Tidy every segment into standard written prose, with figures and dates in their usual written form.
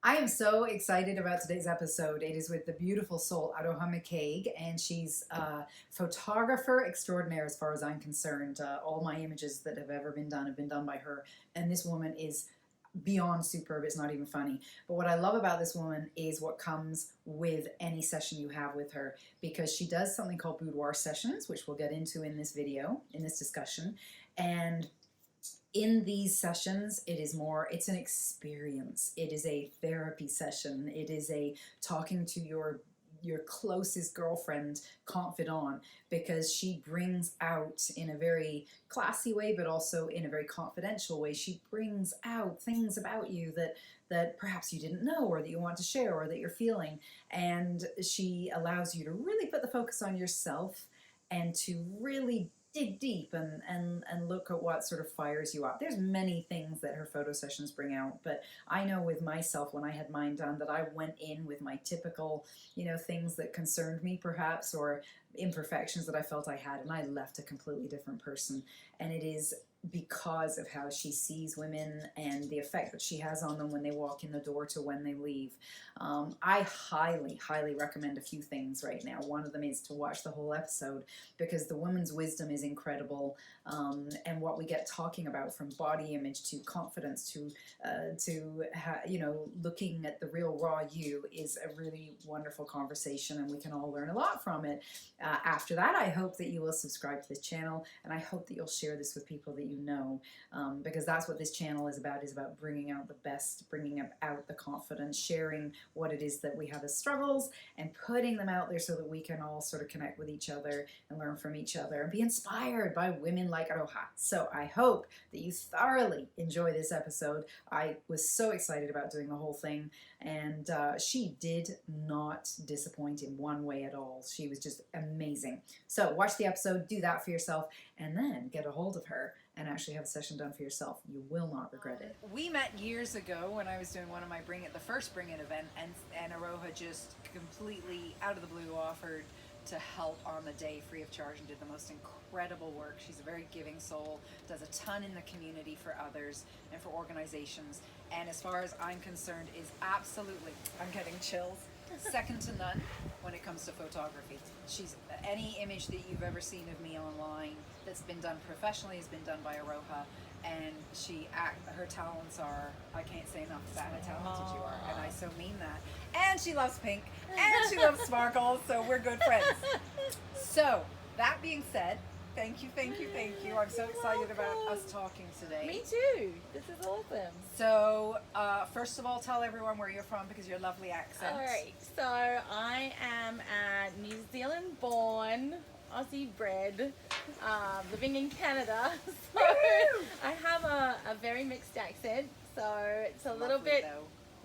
I am so excited about today's episode. It is with the beautiful soul Aroha McKaig, and she's a photographer extraordinaire as far as I'm concerned. All my images that have ever been done have been done by her, and this woman is beyond superb. It's not even funny. But what I love about this woman is what comes with any session you have with her, because she does something called Boudoir Sessions, which we'll get into in this video, in this discussion. And in these sessions, it's an experience. It is a therapy session. It is a talking to your closest girlfriend, confidant, because she brings out, in a very classy way, but also in a very confidential way, she brings out things about you that perhaps you didn't know, or that you want to share, or that you're feeling. And she allows you to really put the focus on yourself and to really dig deep and look at what sort of fires you up. There's many things that her photo sessions bring out, but I know with myself, when I had mine done, that I went in with my typical, things that concerned me perhaps, or imperfections that I felt I had, and I left a completely different person. And it is because of how she sees women and the effect that she has on them when they walk in the door to when they leave. I highly, highly recommend a few things right now. One of them is to watch the whole episode, because the woman's wisdom is incredible, and what we get talking about, from body image to confidence to looking at the real raw you, is a really wonderful conversation, and we can all learn a lot from it. After that, I hope that you will subscribe to this channel, and I hope that you'll share this with people that you know, because that's what this channel is about bringing out the best, bringing out the confidence, sharing what it is that we have as struggles, and putting them out there so that we can all sort of connect with each other and learn from each other and be inspired by women like Aroha. So I hope that you thoroughly enjoy this episode. I was so excited about doing the whole thing, and she did not disappoint in one way at all. She was just amazing. So watch the episode, do that for yourself, and then get a hold of her and actually have a session done for yourself. You will not regret it. We met years ago when I was doing one of my the first Bring It event, and Aroha just completely out of the blue offered to help on the day free of charge, and did the most incredible work. She's a very giving soul, does a ton in the community for others and for organizations, and as far as I'm concerned is absolutely, I'm getting chills, second to none when it comes to photography. She's, any image that you've ever seen of me online that's been done professionally has been done by Aroha, and her talents are, I can't say enough about how talented you are, and I so mean that. And she loves pink, and she loves sparkles, so we're good friends. So, that being said, thank you. I'm so excited about us talking today. Me too. This is awesome. So, first of all, tell everyone where you're from, because your lovely accent. All right. So I am a New Zealand born, Aussie bred, living in Canada. So I have a very mixed accent. So it's a little bit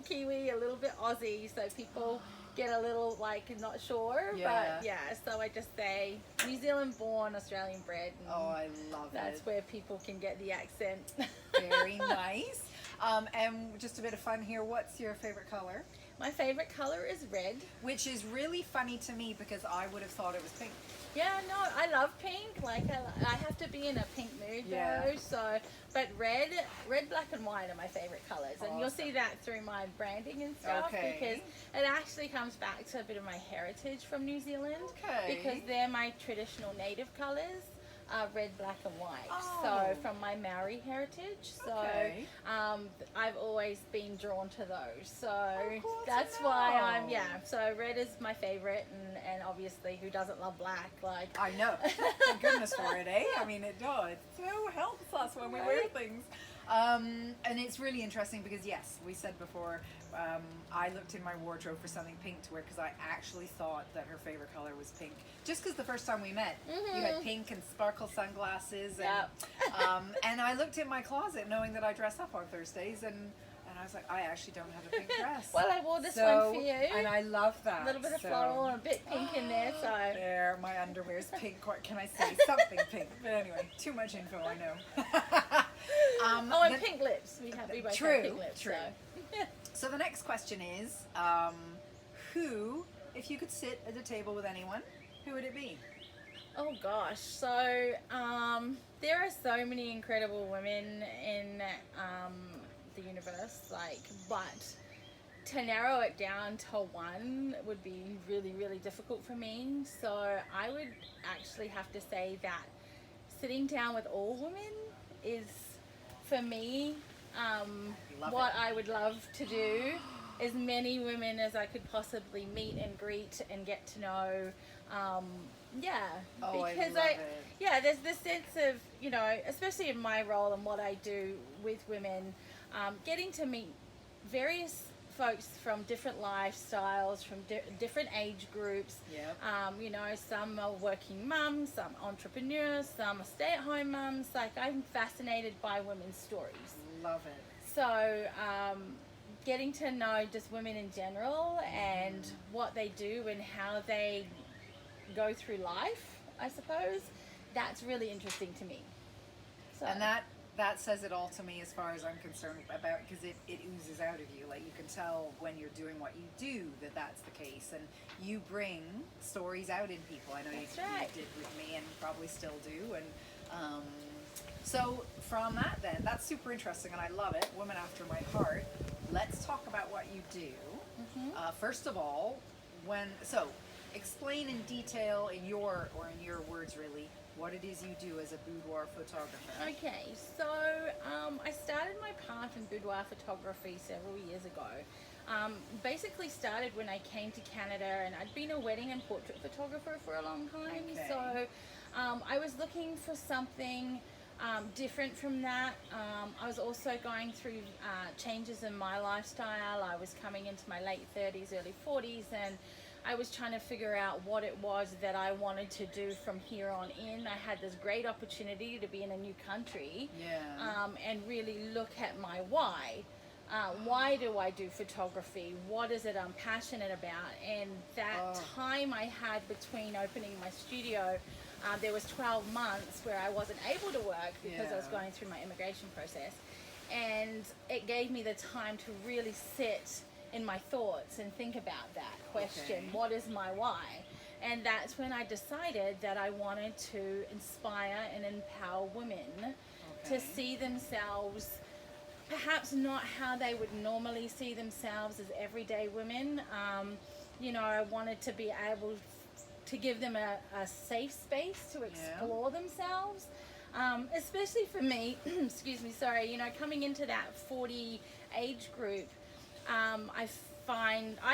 Kiwi, a little bit Aussie. So people get a little not sure, but yeah, so I just say New Zealand born, Australian bred. And I love it. That's where people can get the accent. Very nice. And just a bit of fun here, what's your favorite color? My favorite color is red. Which is really funny to me, because I would have thought it was pink. Yeah, no, I love pink. I have to be in a pink mood though. So, but red, black, and white are my favorite colors, and you'll see that through my branding and stuff, because it actually comes back to a bit of my heritage from New Zealand. Because they're my traditional native colors. Red, black, and white. So from my Maori heritage, so I've always been drawn to those. So that's why so red is my favorite, and obviously who doesn't love black? I know. Thank goodness for it, eh? I mean, it does. It so helps us when we wear things. And it's really interesting because, yes, we said before, I looked in my wardrobe for something pink to wear, because I actually thought that her favorite color was pink. Just because the first time we met, you had pink and sparkle sunglasses, and and I looked in my closet knowing that I dress up on Thursdays, and I was like, I actually don't have a pink dress. Well, I wore this one for you. And I love that. A little bit of floral and a bit pink in there, so. There, my underwear's pink. What can I say? Something pink. But anyway, too much info, I know. And pink lips. We both have pink lips. True. So the next question is, who, if you could sit at a table with anyone, who would it be? Oh gosh, so there are so many incredible women in the universe, but to narrow it down to one would be really, really difficult for me. So I would actually have to say that sitting down with all women is, for me, what I would love to do. As many women as I could possibly meet and greet and get to know. Because there's this sense of, you know, especially in my role and what I do with women, getting to meet various folks from different lifestyles, from different age groups. You know, some are working mums, some entrepreneurs, some are stay-at-home mums. Like, I'm fascinated by women's stories. Love it. So getting to know just women in general and what they do and how they go through life, I suppose, that's really interesting to me. So. And that says it all to me as far as I'm concerned about, because it oozes out of you. Like, you can tell when you're doing what you do that that's the case, and you bring stories out in people. I know you did with me and probably still do. And so from that, then, that's super interesting and I love it. Women after my heart. Let's talk about what you do. First of all, explain in detail, in your words really, what it is you do as a boudoir photographer. Okay, so I started my path in boudoir photography several years ago. Basically started when I came to Canada, and I'd been a wedding and portrait photographer for a long time. Okay. So I was looking for something different from that. I was also going through changes in my lifestyle. I was coming into my late 30s, early 40s, and I was trying to figure out what it was that I wanted to do from here on in. I had this great opportunity to be in a new country, and really look at my why. Why do I do photography? What is it I'm passionate about? And that time I had between opening my studio, there was 12 months where I wasn't able to work because I was going through my immigration process. And it gave me the time to really sit in my thoughts and think about that question, what is my why? And that's when I decided that I wanted to inspire and empower women to see themselves, perhaps not how they would normally see themselves as everyday women. You know, I wanted to be able to give them a safe space to explore themselves. Especially for me, excuse me, sorry, you know, coming into that 40 age group, I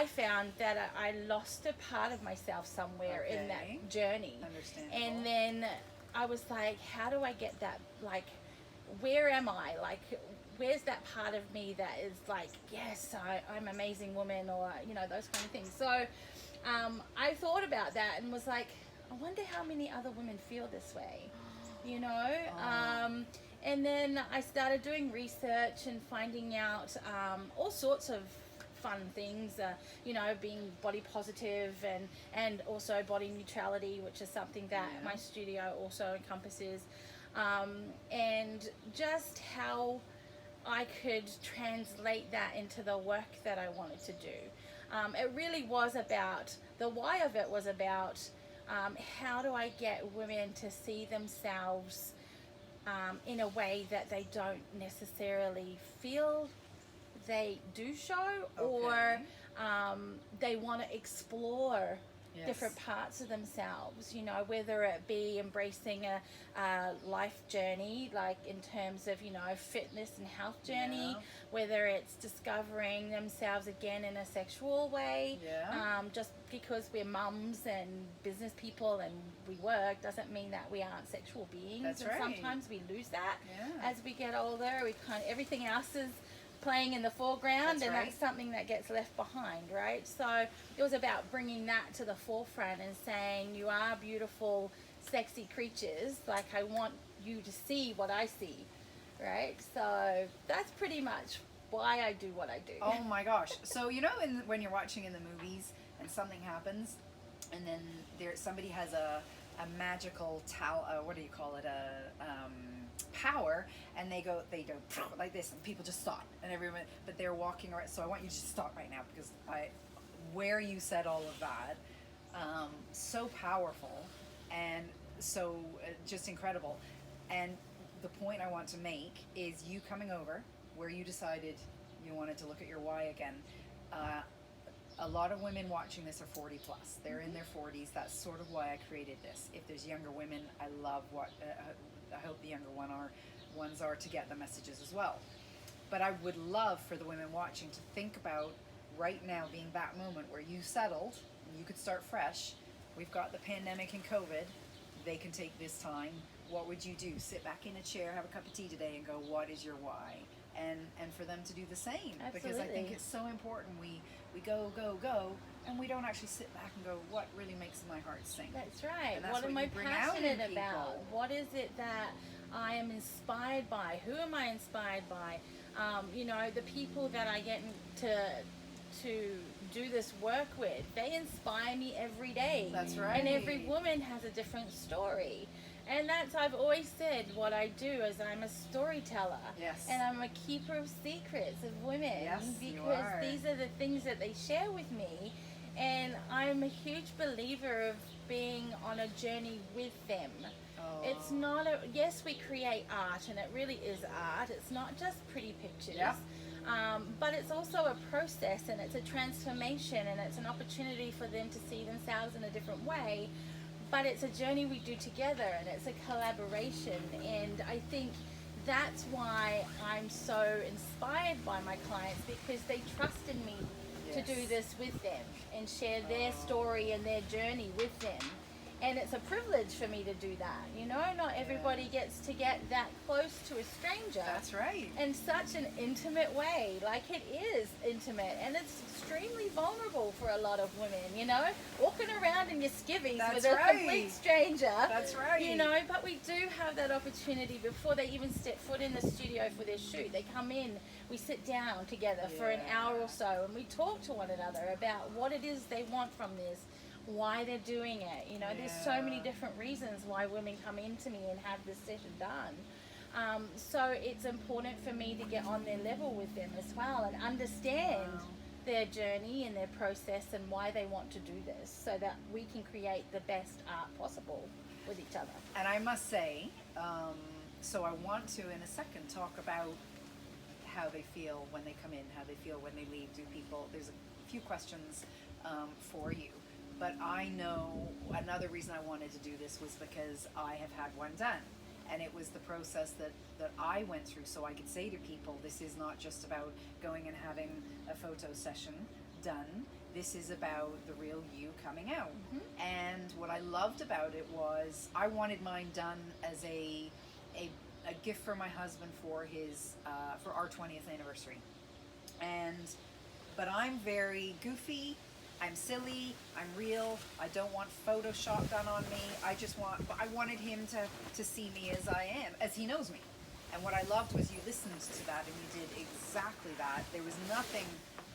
found that I lost a part of myself somewhere in that journey. Understandable. And then I was like, how do I get that, like, where am I? Like, where's that part of me that is like, yes, I'm an amazing woman, or, you know, those kind of things. So I thought about that and was like, I wonder how many other women feel this way, you know? And then I started doing research and finding out all sorts of fun things, you know, being body positive and also body neutrality, which is something that my studio also encompasses, and just how I could translate that into the work that I wanted to do. It really was about, the why of it was about how do I get women to see themselves in a way that they don't necessarily feel they do show, or they want to explore different parts of themselves, you know, whether it be embracing a life journey, like in terms of, you know, fitness and health journey, whether it's discovering themselves again in a sexual way. Just because we're mums and business people and we work doesn't mean that we aren't sexual beings. That's and right. Sometimes we lose that as we get older. We everything else is playing in the foreground, that's something that gets left behind, right? So it was about bringing that to the forefront and saying, you are beautiful, sexy creatures. Like, I want you to see what I see, right? So that's pretty much why I do what I do. Oh my gosh. So, you know, when you're watching in the movies and something happens, and then somebody has a magical what do you call it? Power, and they go like this, and people just stop, and everyone, but they're walking around. So I want you to just stop right now, because where you said all of that, so powerful, and so just incredible. And the point I want to make is you coming over, where you decided you wanted to look at your why again. a lot of women watching this are 40 plus. They're in their 40s. That's sort of why I created this. If there's younger women, I love what, I hope the younger ones are to get the messages as well. But I would love for the women watching to think about right now being that moment where you settled and you could start fresh. We've got the pandemic and COVID. They can take this time. What would you do? Sit back in a chair, have a cup of tea today and go, what is your why? And for them to do the same. Absolutely. Because I think it's so important. We go, and we don't actually sit back and go, what really makes my heart sing? That's right. And that's what am I you bring passionate out in about? people. What is it that I am inspired by? Who am I inspired by? You know, the people that I get to do this work with, they inspire me every day. That's right. And every woman has a different story. And that's, I've always said, what I do is I'm a storyteller. Yes. And I'm a keeper of secrets of women. Yes, you because are. these are the things that they share with me. And I'm a huge believer of being on a journey with them. Oh. It's not yes, we create art, and it really is art. It's not just pretty pictures. Yeah. But it's also a process, and it's a transformation, and it's an opportunity for them to see themselves in a different way. But it's a journey we do together, and it's a collaboration. And I think that's why I'm so inspired by my clients, because they trust in me to do this with them and share their story and their journey with them. And it's a privilege for me to do that. You know, not everybody gets to get that close to a stranger. That's right. In such an intimate way. Like, it is intimate, and it's extremely vulnerable for a lot of women, you know, walking around in your skivvies with a complete stranger. That's right. You know, but we do have that opportunity before they even step foot in the studio for their shoot. They come in, we sit down together for an hour or so, and we talk to one another about what it is they want from this, why they're doing it. You know, there's so many different reasons why women come into me and have this session done. So it's important for me to get on their level with them as well and understand their journey and their process and why they want to do this, so that we can create the best art possible with each other. And I must say, so I want to in a second talk about how they feel when they come in, how they feel when they leave. There's a few questions for you. But I know another reason I wanted to do this was because I have had one done. And it was the process that I went through, so I could say to people, this is not just about going and having a photo session done. This is about the real you coming out. And what I loved about it was I wanted mine done as a gift for my husband for his for our 20th anniversary. But I'm very goofy. I'm silly, I'm real, I don't want Photoshop done on me. I wanted him to see me as I am, as he knows me. And what I loved was you listened to that and you did exactly that. There was nothing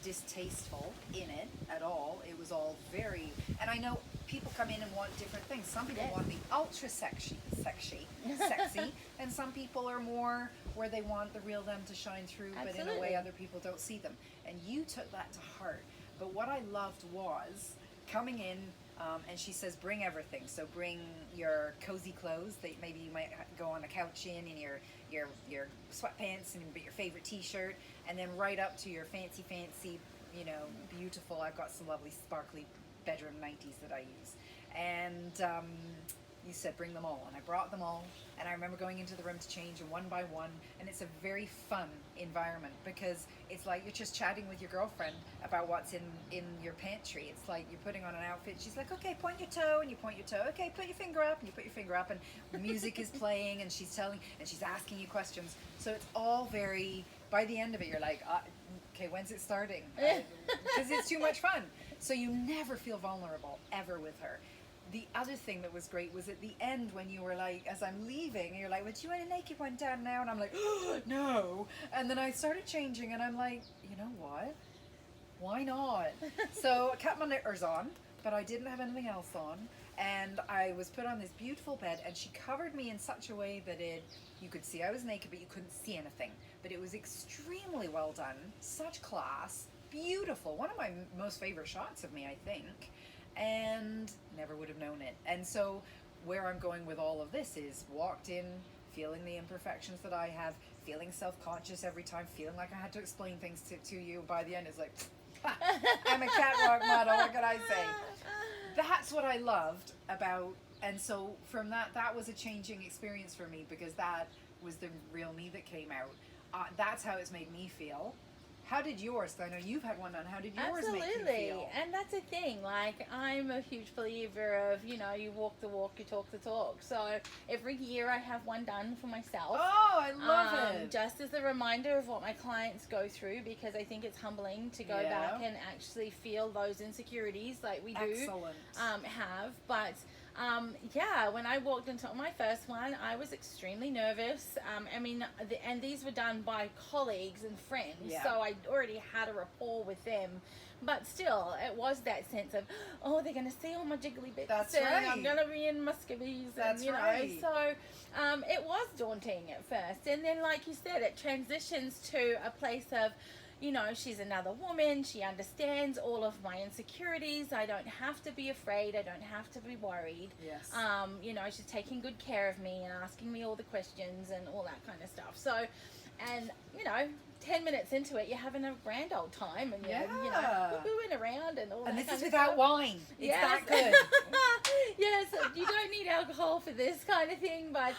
distasteful in it at all. It was all very, and I know people come in and want different things. Some people want the ultra sexy, and some people are more where they want the real them to shine through, but in a way other people don't see them. And you took that to heart. But what I loved was coming in, and she says, bring everything. So bring your cozy clothes that maybe you might go on the couch in your sweatpants and your favorite t-shirt, and then right up to your fancy, you know, beautiful. I've got some lovely sparkly bedroom 90s that I use. And you said bring them all, and I brought them all. And I remember going into the room to change, and one by one, and it's a very fun environment because it's like you're just chatting with your girlfriend about what's in your pantry. It's like you're putting on an outfit. She's like, okay, point your toe, and you point your toe. Okay, put your finger up, and you put your finger up, and the music is playing, and she's asking you questions. So it's all very, by the end of it, you're like, okay, when's it starting? Because it's too much fun. So you never feel vulnerable, ever, with her. The other thing that was great was at the end when you were like, as I'm leaving, you're like, well, do you want a naked one down now? And I'm like, oh, no. And then I started changing, and I'm like, you know what? Why not? So I kept my knickers on, but I didn't have anything else on. And I was put on this beautiful bed, and she covered me in such a way that you could see I was naked, but you couldn't see anything. But it was extremely well done, such class, beautiful. One of my most favorite shots of me, I think. And never would have known it. And so where I'm going with all of this is walked in, feeling the imperfections that I have, feeling self-conscious every time, feeling like I had to explain things to you. By the end, it's like, God, what can I say? That's what I loved about, and so from that was a changing experience for me, because that was the real me that came out. That's how it's made me feel. How did yours? I know you've had one done. How did yours make you feel? And that's the thing. Like, I'm a huge believer of, you know, you walk the walk, you talk the talk. So every year I have one done for myself. Oh, I love it. Just as a reminder of what my clients go through, because I think it's humbling to go back and actually feel those insecurities like we do have. But when I walked into my first one, I was extremely nervous. I mean, and these were done by colleagues and friends, so I already had a rapport with them. But still, it was that sense of, oh, they're going to see all my jiggly bits. That's and right. I'm going to be in muscavies. That's and, you know, right. So it was daunting at first. And then, like you said, it transitions to a place of, you know, she's another woman. She understands all of my insecurities. I don't have to be afraid. I don't have to be worried. Yes. You know, she's taking good care of me and asking me all the questions and all that kind of stuff. So, and, you know, 10 minutes into it, you're having a grand old time, and you're, you know, boo-booing around and all that. And this kind is of without stuff. wine. It's that good. Yes, you don't need alcohol for this kind of thing, but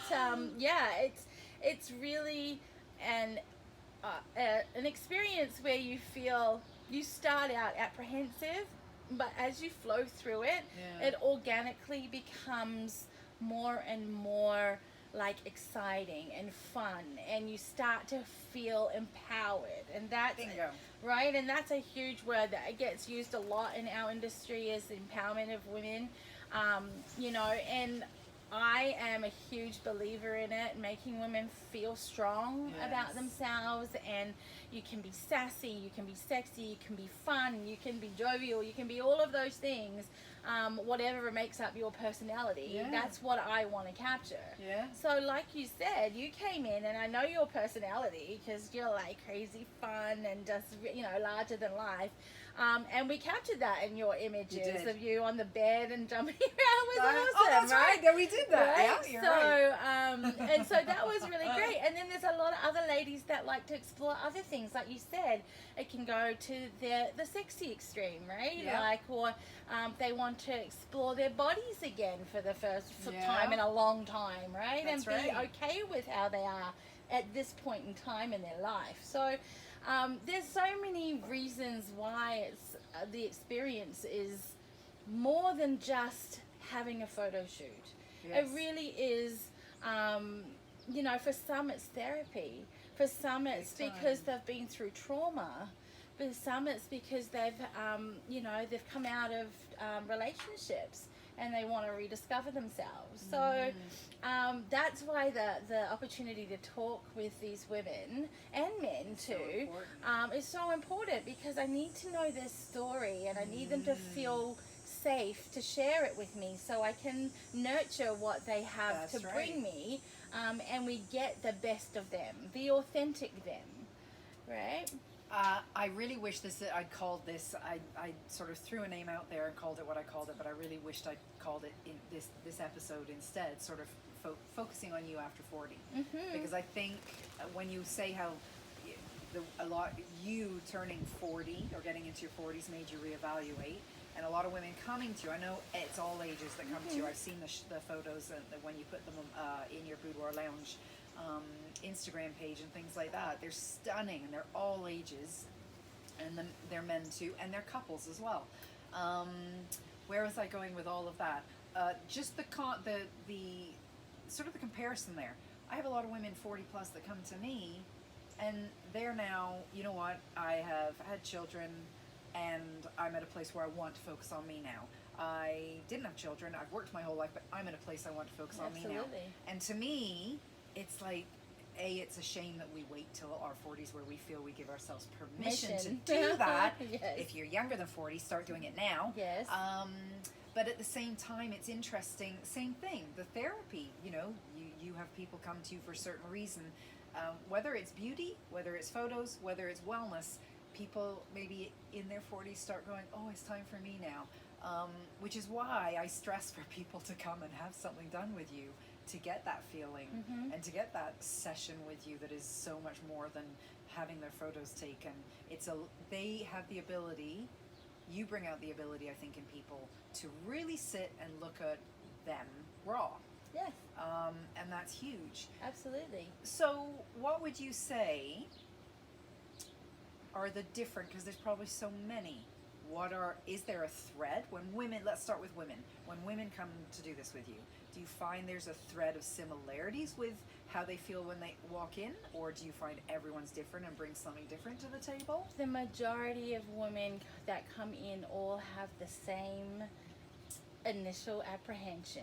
it's really an experience where you feel, you start out apprehensive, but as you flow through it, it organically becomes more and more like exciting and fun, and you start to feel empowered, and that's right. And that's a huge word that gets used a lot in our industry, is the empowerment of women. You know, and I am a huge believer in it, making women feel strong about themselves. And you can be sassy, you can be sexy, you can be fun, you can be jovial, you can be all of those things. Whatever makes up your personality, that's what I want to capture. So like you said, you came in, and I know your personality, because you're like crazy fun and just, you know, larger than life. And we captured that in your images of you on the bed and jumping around. Was awesome, oh, that's right. Yeah, we did that. Right? Yeah, you're right. And so that was really great. And then there's a lot of other ladies that like to explore other things. Like you said, it can go to the sexy extreme, right? Like, or they want to explore their bodies again for the first time in a long time, right? That's and be okay with how they are at this point in time in their life. So there's so many reasons why it's the experience is more than just having a photo shoot. It really is, you know, for some it's therapy. For some it's because they've been through trauma. For some it's because they've, you know, they've come out of relationships and they want to rediscover themselves. So that's why the opportunity to talk with these women and men too is so important, because I need to know their story, and I need them to feel safe to share it with me, so I can nurture what they have to bring me, and we get the best of them, the authentic them, right? I really wish I'd called this, I sort of threw a name out there and called it what I called it, but I really wished I'd called it in this episode instead, sort of focusing on you after 40. Because I think when you say how you turning 40 or getting into your 40s made you reevaluate, and a lot of women coming to you, I know it's all ages that come to you. I've seen the photos when you put them in your Boudoir Lounge Instagram page and things like that. They're stunning, and they're all ages, and they're men too, and they're couples as well. Where was I going with all of that? Just the sort of the comparison there. I have a lot of women 40 plus that come to me, and they're now, you know what, I have had children, and I'm at a place where I want to focus on me now. I didn't have children, I've worked my whole life, but I'm at a place I want to focus on me now. And to me, it's like, it's a shame that we wait till our 40s where we feel we give ourselves permission to do that. If you're younger than 40, start doing it now. But at the same time, it's interesting, same thing, the therapy, you know, you have people come to you for a certain reason, whether it's beauty, whether it's photos, whether it's wellness. People maybe in their 40s start going, oh, it's time for me now, which is why I stress for people to come and have something done with you, to get that feeling and to get that session with you that is so much more than having their photos taken. They have the ability you bring out the ability, I think, in people to really sit and look at them raw. Yes. And that's huge. Absolutely. So what would you say are the different, because there's probably so many, is there a thread when women, let's start with women, when women come to do this with you, do you find there's a thread of similarities with how they feel when they walk in, or do you find everyone's different and brings something different to the table? The majority of women that come in all have the same initial apprehension.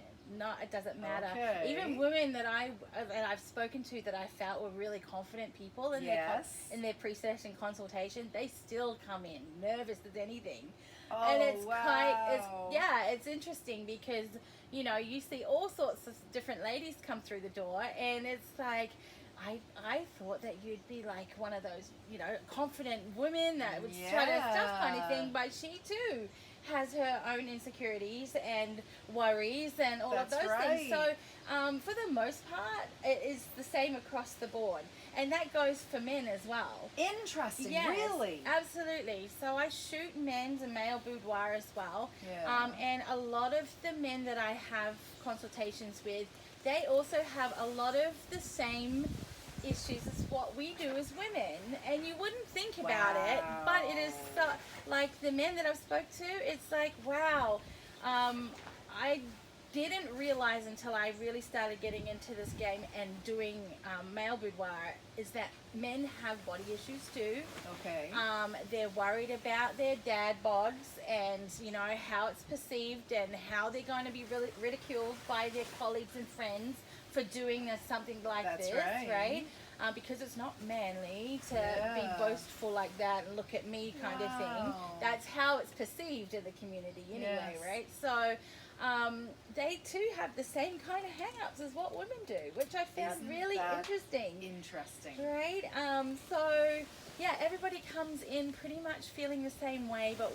It doesn't matter. Okay. Even women that I've spoken to that I felt were really confident people in their pre-session consultation, they still come in nervous as anything. Oh, and it's wow. it's interesting because, you know, you see all sorts of different ladies come through the door, and it's like, I thought that you'd be like one of those, you know, confident women that would try to stuff kind of thing, but she too has her own insecurities and worries and all of those things. So for the most part, it is the same across the board. And that goes for men as well. Interesting, yes, really? Absolutely. So I shoot men's and male boudoir as well. Yeah. And a lot of the men that I have consultations with, they also have a lot of the same issues as what we do as women, and you wouldn't think about it, but it is so, like the men that I've spoke to, it's like, wow, I didn't realize until I really started getting into this game and doing male boudoir is that men have body issues too. Okay. They're worried about their dad bods and, you know, how it's perceived and how they're going to be ridiculed by their colleagues and friends for doing something like this, right? Because it's not manly to be boastful like that and look at me kind of thing. That's how it's perceived in the community anyway, right? So they too have the same kind of hang-ups as what women do, which I found really interesting. Interesting. Right? So, yeah, everybody comes in pretty much feeling the same way, but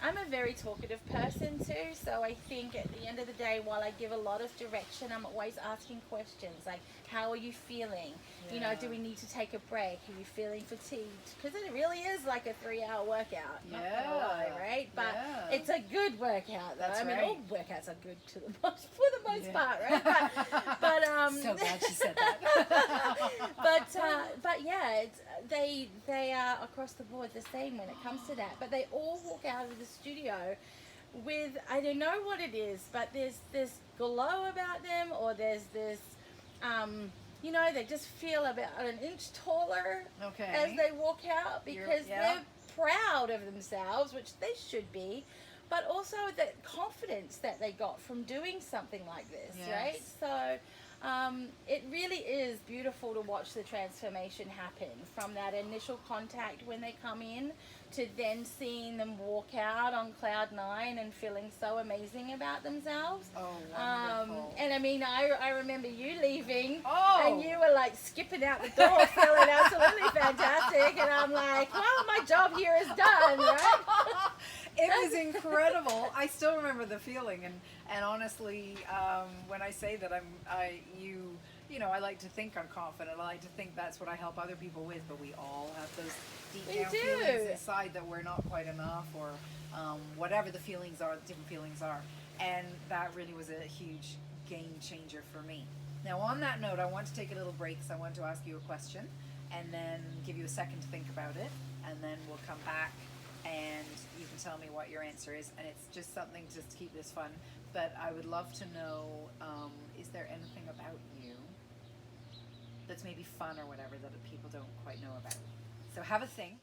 I'm a very talkative person too, so I think at the end of the day, while I give a lot of direction, I'm always asking questions like, how are you feeling? You know, do we need to take a break? Are you feeling fatigued? Because it really is like a 3-hour workout, not gonna lie, right? But it's a good workout though. I mean, all workouts are good for the most part, right? But so glad she said that. but yeah, they are across the board the same when it comes to that. But they all walk out of the studio with, I don't know what it is, but there's this glow about them, or there's this you know, they just feel about an inch taller as they walk out, because they're proud of themselves, which they should be, but also the confidence that they got from doing something like this, right? So it really is beautiful to watch the transformation happen from that initial contact when they come in to then seeing them walk out on cloud 9 and feeling so amazing about themselves. Oh, wonderful. And I mean, I remember you leaving and you were like skipping out the door feeling absolutely fantastic, and I'm like, well, my job here is done, right? It was incredible. I still remember the feeling, and honestly, when I say that you know, I like to think I'm confident. I like to think that's what I help other people with, but we all have those deep down feelings inside that we're not quite enough, or whatever the feelings are, the different feelings are. And that really was a huge game changer for me. Now, on that note, I want to take a little break, because I want to ask you a question and then give you a second to think about it, and then we'll come back and you can tell me what your answer is. And it's just something just to keep this fun, but I would love to know, is there anything about you that's maybe fun or whatever that people don't quite know about? So have a think.